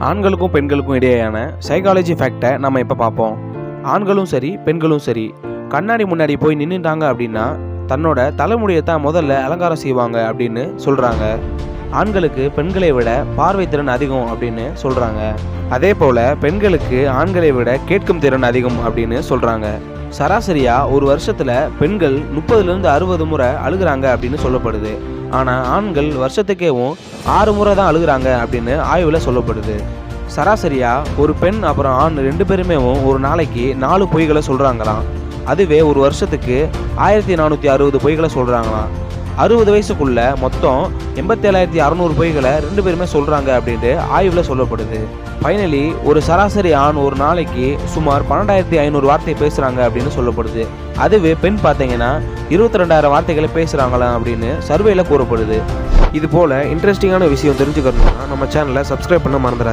ஆண்களுக்கும் பெண்களுக்கும் இடையேயான சைக்காலஜி ஃபேக்டை நம்ம இப்போ பார்ப்போம். ஆண்களும் சரி பெண்களும் சரி கண்ணாடி முன்னாடி போய் நின்றுட்டாங்க அப்படின்னா தன்னோட தலைமுடியை தான் முதல்ல அலங்காரம் செய்வாங்க அப்படின்னு சொல்கிறாங்க. ஆண்களுக்கு பெண்களை விட பார்வை திறன் அதிகம் அப்படின்னு சொல்கிறாங்க. அதே போல் பெண்களுக்கு ஆண்களை விட கேட்கும் திறன் அதிகம் அப்படின்னு சொல்கிறாங்க. சராசரியாக ஒரு வருஷத்தில் பெண்கள் 30லேருந்து 60 முறை அழுகிறாங்க அப்படின்னு சொல்லப்படுது. ஆனால் ஆண்கள் வருஷத்துக்கேவும் 6 முறை தான் அழுகிறாங்க அப்படின்னு ஆய்வில் சொல்லப்படுது. சராசரியாக ஒரு பெண் அப்புறம் ஆண் 2 பேருமே ஒரு நாளைக்கு 4 பொய்களை சொல்கிறாங்களாம். அதுவே ஒரு வருஷத்துக்கு 1460 பொய்களை சொல்கிறாங்களாம். 60 வயசுக்குள்ள மொத்தம் 87,600 பொய்களை 2 பேருமே சொல்கிறாங்க அப்படின்ட்டு ஆய்வில் சொல்லப்படுது. ஃபைனலி ஒரு சராசரி ஆண் ஒரு நாளைக்கு சுமார் 12,500 வார்த்தை பேசுகிறாங்க அப்படின்னு சொல்லப்படுது. அதுவே பெண் பார்த்தீங்கன்னா 22,000 வார்த்தைகளை பேசுகிறாங்களாம் அப்படின்னு சர்வேல கூறப்படுது. இது போல் இன்ட்ரெஸ்டிங்கான விஷயம் தெரிஞ்சுக்கணும்னா நம்ம சேனலை சப்ஸ்கிரைப் பண்ண மறந்துடாதீங்க.